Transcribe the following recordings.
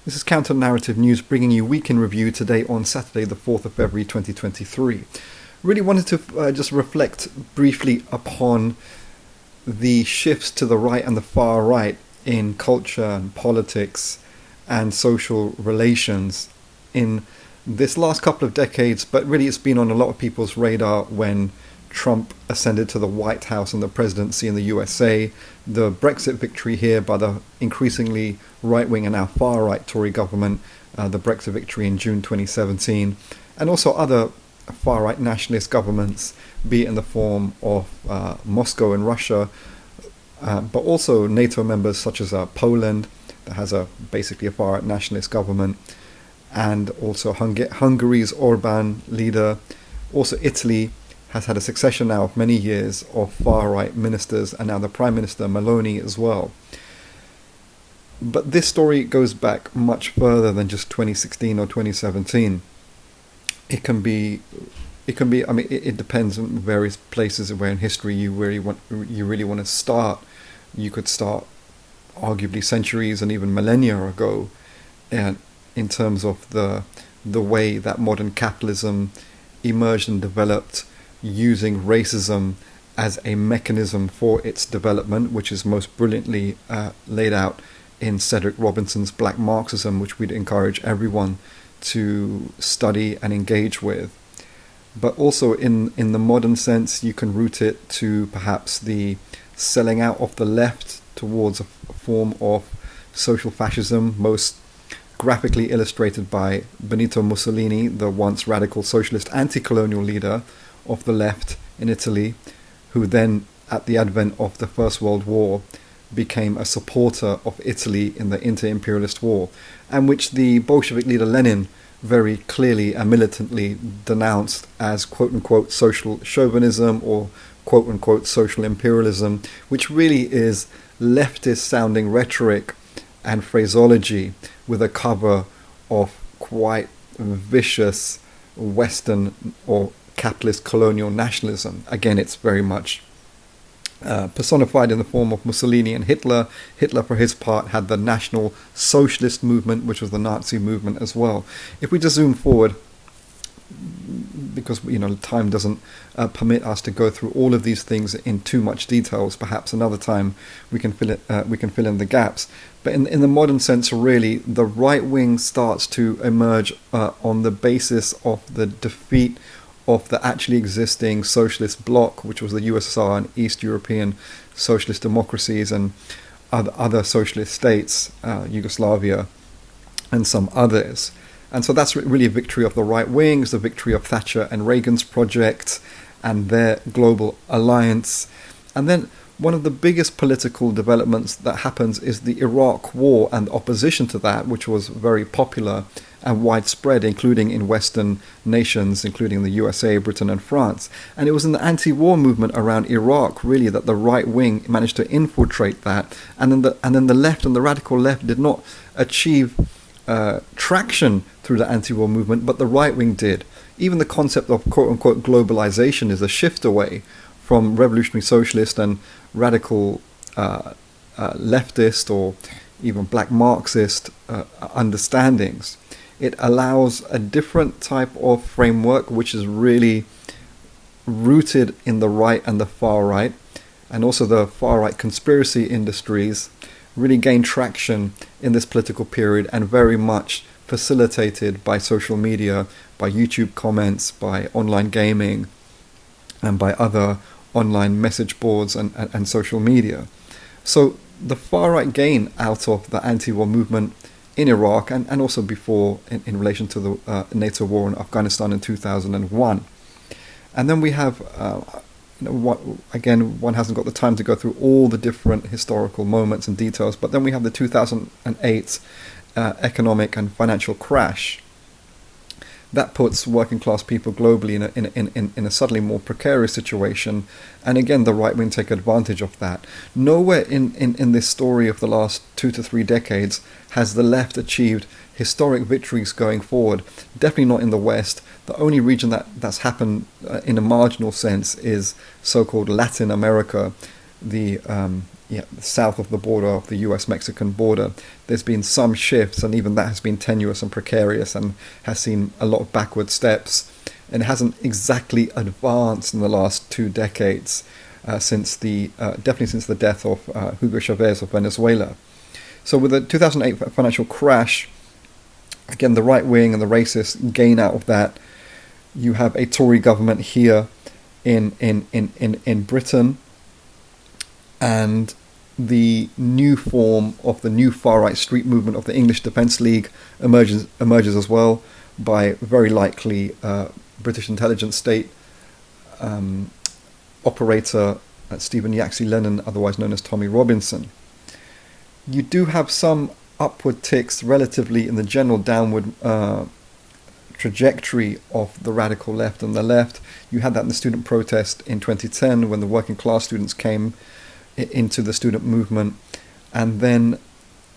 This is Counter Narrative News bringing you Week in Review today on Saturday, the 4th of February 2023. Really wanted to just reflect briefly upon the shifts to the right and the far right in culture and politics and social relations in this last couple of decades, but really it's been on a lot of people's radar when Trump ascended to the White House and the presidency in the USA, the Brexit victory here by the increasingly right-wing and now far-right Tory government, the Brexit victory in June 2017, and also other far-right nationalist governments, be it in the form of Moscow and Russia, but also NATO members such as Poland, that has basically a far-right nationalist government, and also Hungary's Orban leader, also Italy, has had a succession now of many years of far-right ministers, and now the Prime Minister Meloni as well. But this story goes back much further than just 2016 or 2017. It can be. I mean, it depends on various places where in history you really want to start. You could start arguably centuries and even millennia ago, and in terms of the way that modern capitalism emerged and developed, using racism as a mechanism for its development, which is most brilliantly laid out in Cedric Robinson's Black Marxism, which we'd encourage everyone to study and engage with. But also in the modern sense, you can root it to perhaps the selling out of the left towards a form of social fascism, most graphically illustrated by Benito Mussolini, the once radical socialist anti-colonial leader of the left in Italy, who then, at the advent of the First World War, became a supporter of Italy in the inter-imperialist war, and which the Bolshevik leader Lenin very clearly and militantly denounced as quote-unquote social chauvinism or quote-unquote social imperialism, which really is leftist-sounding rhetoric and phraseology with a cover of quite vicious Western or capitalist colonial nationalism. Again, it's very much personified in the form of Mussolini and Hitler. Hitler, for his part, had the National Socialist movement, which was the Nazi movement as well. If we just zoom forward, because time doesn't permit us to go through all of these things in too much details, perhaps another time we can fill in the gaps. But in the modern sense, really, the right wing starts to emerge on the basis of the defeat of the actually existing socialist bloc, which was the USSR and East European socialist democracies and other socialist states, Yugoslavia and some others. And so that's really a victory of the right wing. It's the victory of Thatcher and Reagan's project and their global alliance. And then one of the biggest political developments that happens is the Iraq War and opposition to that, which was very popular and widespread, including in Western nations, including the USA, Britain and France. And it was in the anti-war movement around Iraq, really, that the right wing managed to infiltrate that. And then the left and the radical left did not achieve traction through the anti-war movement, but the right wing did. Even the concept of quote-unquote globalization is a shift away from revolutionary socialist and radical leftist or even black Marxist understandings. It allows a different type of framework which is really rooted in the right and the far right, and also the far right conspiracy industries really gained traction in this political period and very much facilitated by social media, by YouTube comments, by online gaming, and by other online message boards and social media. So the far right gain out of the anti-war movement in Iraq and also before in relation to the NATO war in Afghanistan in 2001. And then we have, again, one hasn't got the time to go through all the different historical moments and details, but then we have the 2008 economic and financial crash. That puts working class people globally in a suddenly more precarious situation, and again the right wing take advantage of that. Nowhere in this story of the last 2 to 3 decades has the left achieved historic victories going forward. Definitely not in the West. The only region that's happened in a marginal sense is so-called Latin America, the south of the border, of the US-Mexican border. There's been some shifts, and even that has been tenuous and precarious and has seen a lot of backward steps, and it hasn't exactly advanced in the last 2 decades, definitely since the death of Hugo Chavez of Venezuela. So with the 2008 financial crash, again, the right wing and the racists gain out of that. You have a Tory government here in Britain, and the new form of the new far-right street movement of the English Defence League emerges as well, by very likely British intelligence state operator Stephen Yaxley Lennon, otherwise known as Tommy Robinson. You do have some upward ticks relatively in the general downward trajectory of the radical left and the left. You had that in the student protest in 2010 when the working class students came into the student movement, and then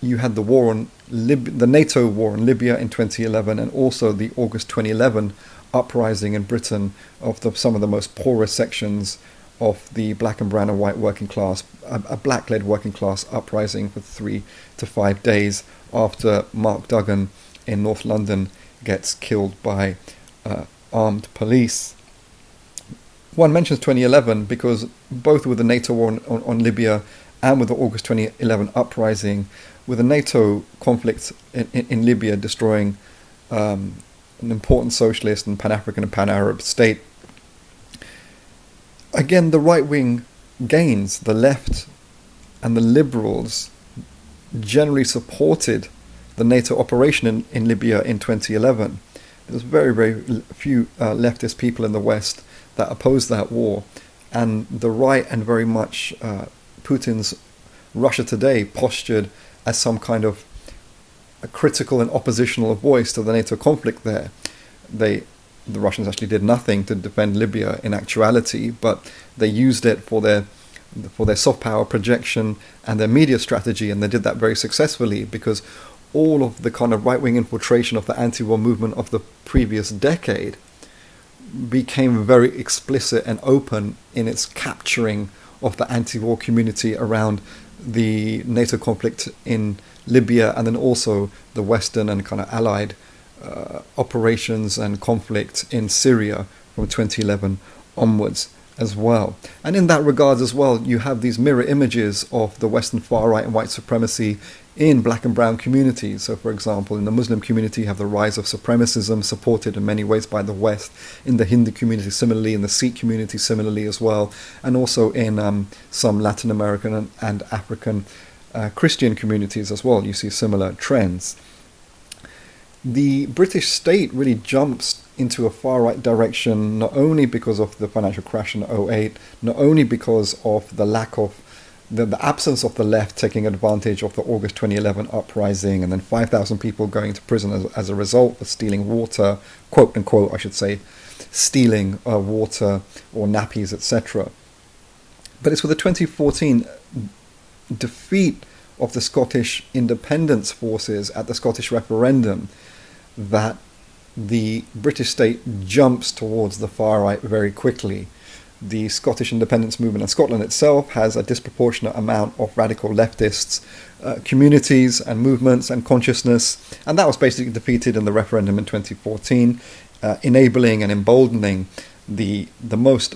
you had the the NATO war on Libya in 2011, and also the August 2011 uprising in Britain of some of the most poorest sections of the black and brown and white working class, a black-led working class uprising for 3 to 5 days after Mark Duggan in North London gets killed by armed police. One mentions 2011 because both with the NATO war on Libya and with the August 2011 uprising, with the NATO conflict in Libya destroying an important socialist and Pan-African and Pan-Arab state, again, the right wing gains. The left and the liberals generally supported the NATO operation in Libya in 2011. There's very, very few leftist people in the West that opposed that war. And the right, and very much Putin's Russia Today, postured as some kind of a critical and oppositional voice to the NATO conflict there. The Russians actually did nothing to defend Libya in actuality, but they used it for their soft power projection and their media strategy, and they did that very successfully because all of the kind of right-wing infiltration of the anti-war movement of the previous decade became very explicit and open in its capturing of the anti-war community around the NATO conflict in Libya, and then also the Western and kind of allied operations and conflict in Syria from 2011 onwards as well. And in that regard as well, you have these mirror images of the Western far-right and white supremacy in black and brown communities. So, for example, in the Muslim community, you have the rise of supremacism supported in many ways by the West. In the Hindu community, similarly. In the Sikh community, similarly as well. And also in some Latin American and African Christian communities as well, you see similar trends. The British state really jumps into a far-right direction, not only because of the financial crash in 2008, not only because of the lack of the absence of the left taking advantage of the August 2011 uprising, and then 5,000 people going to prison as a result for stealing water, quote unquote, I should say, stealing water or nappies, etc. But it's with the 2014 defeat of the Scottish independence forces at the Scottish referendum that the British state jumps towards the far right very quickly. The Scottish independence movement and Scotland itself has a disproportionate amount of radical leftists, communities and movements and consciousness, and that was basically defeated in the referendum in 2014, enabling and emboldening the most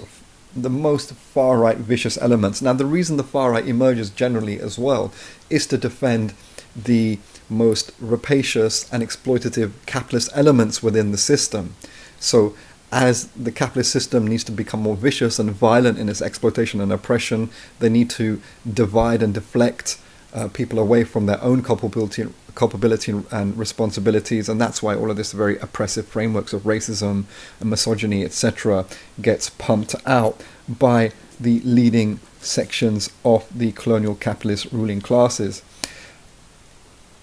far-right vicious elements. Now, the reason the far-right emerges generally as well is to defend the most rapacious and exploitative capitalist elements within the system. So as the capitalist system needs to become more vicious and violent in its exploitation and oppression, they need to divide and deflect people away from their own culpability and responsibilities, and that's why all of this very oppressive frameworks of racism and misogyny, etc., gets pumped out by the leading sections of the colonial capitalist ruling classes.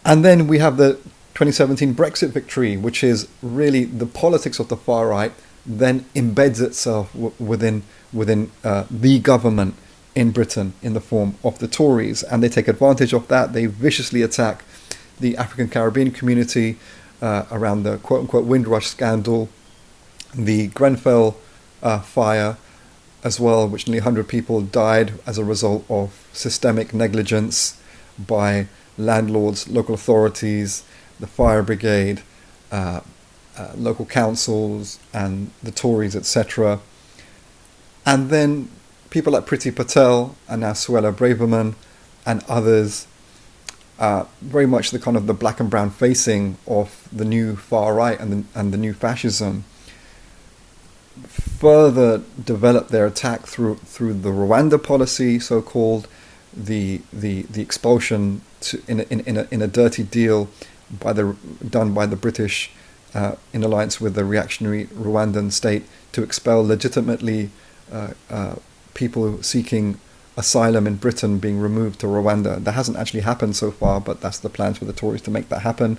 And then we have the 2017 Brexit victory, which is really the politics of the far right then embeds itself within the government in Britain in the form of the Tories, and they take advantage of that. They viciously attack the African Caribbean community around the quote-unquote Windrush scandal, the Grenfell fire, as well, which nearly 100 people died as a result of systemic negligence by landlords, local authorities, the fire brigade, local councils, and the Tories, etc. And then people like Priti Patel and now Suella Braverman and others, very much the kind of the black and brown facing of the new far right and the new fascism, further developed their attack through the Rwanda policy, so called, the expulsion in a dirty deal done by the British in alliance with the reactionary Rwandan state to expel legitimately people seeking asylum in Britain being removed to Rwanda. That hasn't actually happened so far, but that's the plans for the Tories to make that happen.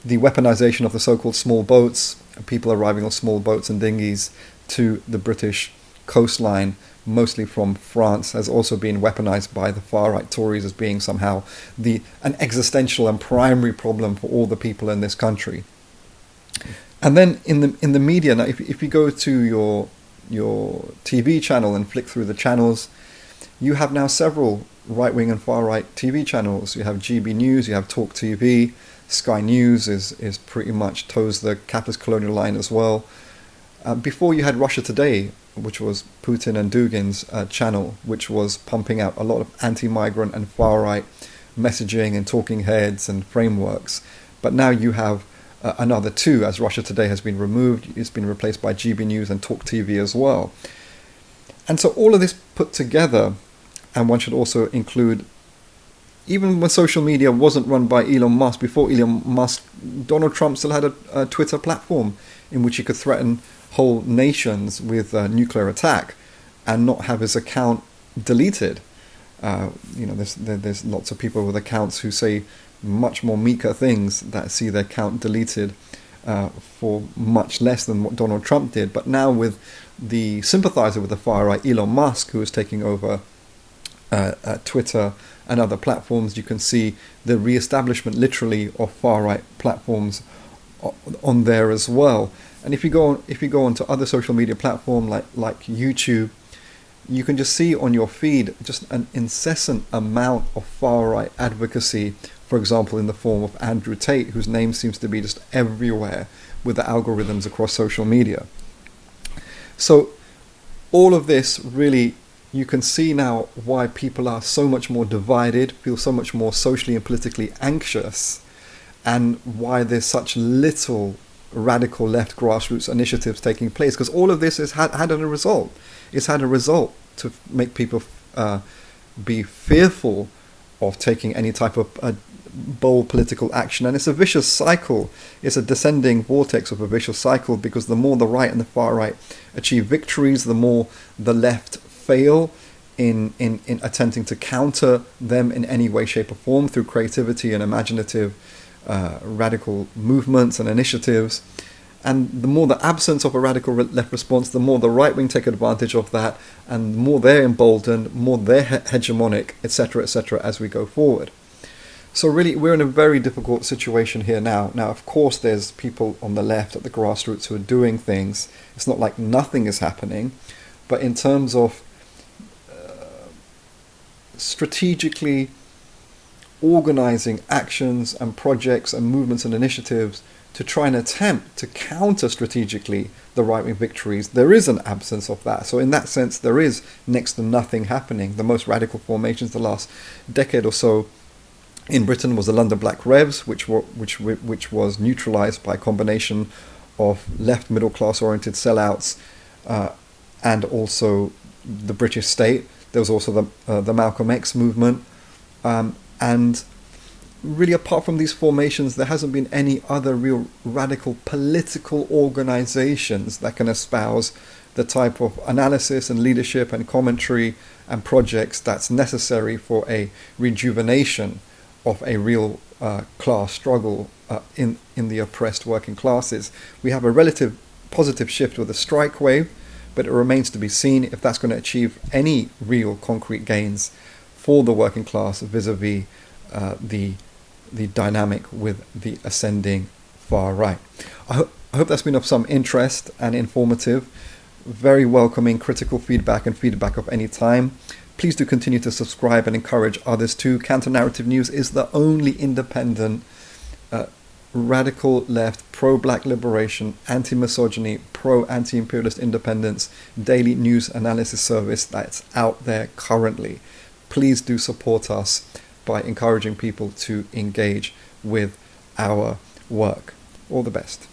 The weaponization of the so-called small boats, people arriving on small boats and dinghies to the British coastline, mostly from France, has also been weaponized by the far-right Tories as being somehow an existential and primary problem for all the people in this country. And then in the media, now if you go to your TV channel and flick through the channels, you have now several right-wing and far-right TV channels. You have GB News, you have Talk TV, Sky News is pretty much toes the capitalist colonial line as well. Before you had Russia Today, which was Putin and Dugin's channel, which was pumping out a lot of anti-migrant and far-right messaging and talking heads and frameworks. But now you have another two, as Russia Today has been removed. It's been replaced by GB News and Talk TV as well. And so all of this put together, and one should also include, even when social media wasn't run by Elon Musk, before Elon Musk, Donald Trump still had a Twitter platform in which he could threaten whole nations with a nuclear attack and not have his account deleted. There's lots of people with accounts who say much more meeker things that see their account deleted for much less than what Donald Trump did. But now with the sympathizer with the far right, Elon Musk, who is taking over Twitter and other platforms, you can see the re-establishment literally of far right platforms on there as well. And if you go onto other social media platforms like YouTube, you can just see on your feed just an incessant amount of far right advocacy. For example, in the form of Andrew Tate, whose name seems to be just everywhere with the algorithms across social media. So all of this really, you can see now why people are so much more divided, feel so much more socially and politically anxious, and why there's such little radical left grassroots initiatives taking place, because all of this has had a result. It's had a result to make people be fearful of taking any type of bold political action. And it's a vicious cycle. It's a descending vortex of a vicious cycle, because the more the right and the far right achieve victories, the more the left fail in attempting to counter them in any way, shape or form through creativity and imaginative radical movements and initiatives. And the more the absence of a radical left response, the more the right wing take advantage of that, and the more they're emboldened, more they're hegemonic, etc., as we go forward. So really, we're in a very difficult situation here now. Now, of course, there's people on the left at the grassroots who are doing things. It's not like nothing is happening. But in terms of strategically organizing actions and projects and movements and initiatives to try and attempt to counter strategically the right-wing victories, there is an absence of that. So in that sense, there is next to nothing happening. The most radical formations the last decade or so in Britain was the London Black Revs, which was neutralized by a combination of left middle-class oriented sellouts and also the British state. There was also the Malcolm X movement. And really, apart from these formations, there hasn't been any other real radical political organizations that can espouse the type of analysis and leadership and commentary and projects that's necessary for a rejuvenation of a real class struggle in the oppressed working classes. We have a relative positive shift with the strike wave, but it remains to be seen if that's going to achieve any real concrete gains for the working class vis-a-vis the dynamic with the ascending far right. I hope that's been of some interest and informative. very welcoming critical feedback and feedback of any time. Please do continue to subscribe and encourage others too. Counter Narrative News is the only independent, radical left, pro-black liberation, anti-misogyny, pro-anti-imperialist independence daily news analysis service that's out there currently. Please do support us by encouraging people to engage with our work. All the best.